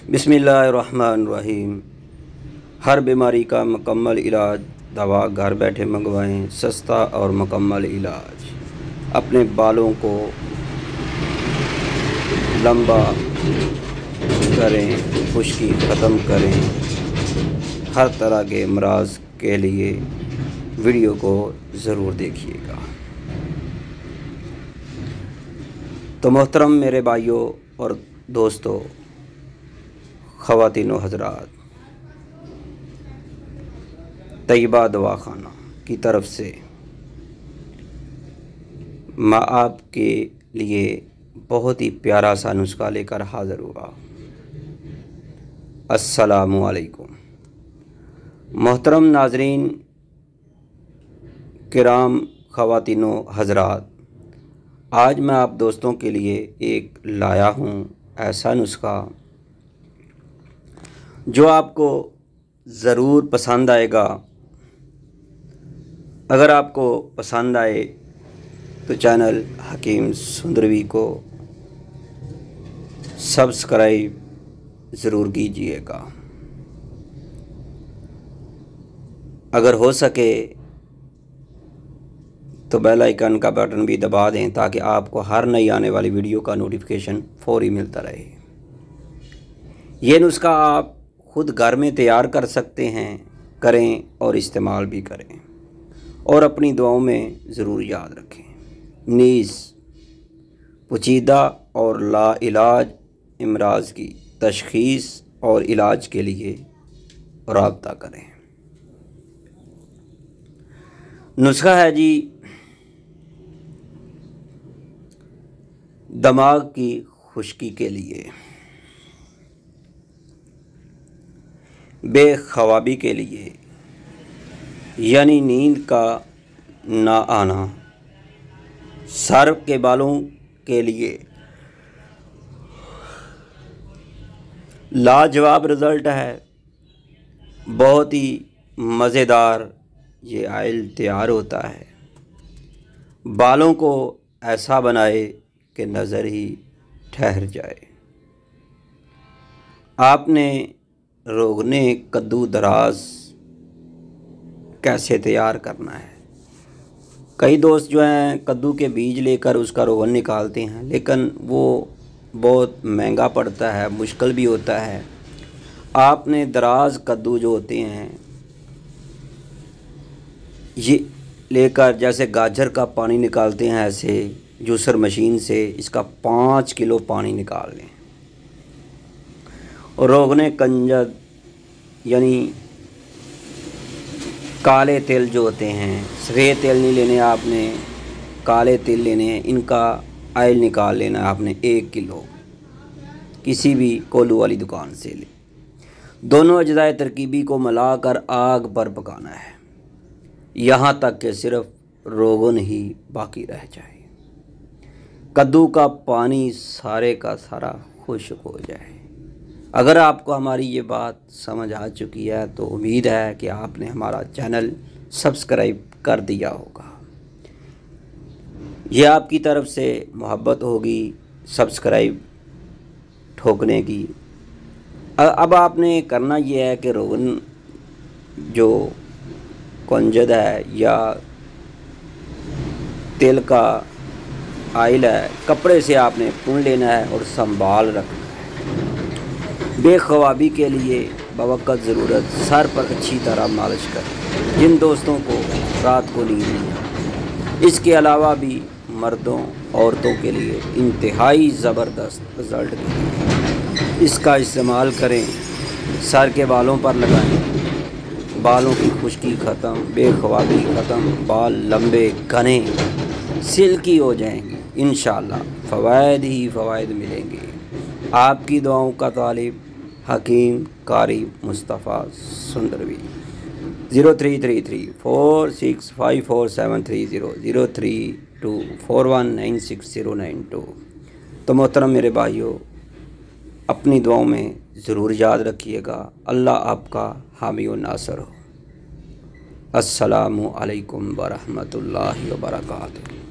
बिस्मिल्लाहिर्रहमानिर्रहीम। हर बीमारी का मुकम्मल इलाज दवा घर बैठे मंगवाएं, सस्ता और मुकम्मल इलाज। अपने बालों को लंबा करें, खुश्की ख़त्म करें। हर तरह के अमराज के लिए वीडियो को ज़रूर देखिएगा। तो मोहतरम मेरे भाइयों और दोस्तों, ख़वातीनो हज़रात, तैयबा दवाखाना की तरफ से मैं आपके लिए बहुत ही प्यारा सा नुस्खा लेकर हाज़िर हुआ। अस्सलामु अलैकुम। मोहतरम नाज़रीन किराम, ख़वातीनो हज़रात, आज मैं आप दोस्तों के लिए एक लाया हूँ ऐसा नुस्खा जो आपको ज़रूर पसंद आएगा। अगर आपको पसंद आए तो चैनल हकीम सुंदरवी को सब्सक्राइब ज़रूर कीजिएगा। अगर हो सके तो बेल आइकन का बटन भी दबा दें ताकि आपको हर नई आने वाली वीडियो का नोटिफिकेशन फौरी मिलता रहे। ये नुस्खा आप खुद घर में तैयार कर सकते हैं, करें और इस्तेमाल भी करें और अपनी दुआओं में ज़रूर याद रखें। नीज़ पेचीदा और लाइलाज अमराज की तशख़ीस और इलाज के लिए राब्ता करें। नुस्खा है जी, दिमाग की खुश्की के लिए, बेख्वाबी के लिए यानी नींद का ना आना, सर के बालों के लिए लाजवाब रिज़ल्ट है। बहुत ही मज़ेदार ये ऑयल तैयार होता है। बालों को ऐसा बनाए कि नज़र ही ठहर जाए। आपने रोगने कद्दू दराज कैसे तैयार करना है। कई दोस्त जो हैं कद्दू के बीज लेकर उसका रोगन निकालते हैं, लेकिन वो बहुत महंगा पड़ता है, मुश्किल भी होता है। आपने दराज कद्दू जो होते हैं ये लेकर, जैसे गाजर का पानी निकालते हैं ऐसे जूसर मशीन से, इसका 5 किलो पानी निकाल लें। और रोगने कंजद यानी काले तिल जो होते हैं, सफ़ेद तिल नहीं लेने आपने, काले तिल लेने हैं। इनका ऑयल निकाल लेना आपने 1 किलो, किसी भी कोल्हू वाली दुकान से ले। दोनों अज्जाए तरकीबी को मिलाकर आग पर पकाना है यहाँ तक कि सिर्फ रोगन ही बाकी रह जाए। कद्दू का पानी सारे का सारा खुश्क हो जाए। अगर आपको हमारी ये बात समझ आ चुकी है तो उम्मीद है कि आपने हमारा चैनल सब्सक्राइब कर दिया होगा। ये आपकी तरफ से मोहब्बत होगी सब्सक्राइब ठोकने की। अब आपने करना ये है कि रोगन जो कंजद है या तेल का ऑयल है, कपड़े से आपने पुन लेना है और संभाल रखना है। बेख्वाबी के लिए बवक़्त ज़रूरत सर पर अच्छी तरह मालिश करें जिन दोस्तों को रात को नींद नहीं आती। इसके अलावा भी मर्दों औरतों के लिए इंतहाई ज़बरदस्त रिज़ल्ट के लिए इसका इस्तेमाल करें। सर के बालों पर लगाएं, बालों की खुश्की ख़त्म, बेख्वाबी ख़त्म, बाल लंबे घने सिल्की हो जाएंगे। इंशाअल्लाह फ़वाइद ही फ़वाइद मिलेंगे। आपकी दुआओं का तालिब हकीम कारी मुस्तफ़ा सुंदरवी। 033346547330 0324196092। तो मोहतरम मेरे भाइयों, अपनी दुआओं में ज़रूर याद रखिएगा। अल्लाह आपका हामी व नासर हो। अस्सलामु अलैकुम व रहमतुल्लाहि व बरकातुहू।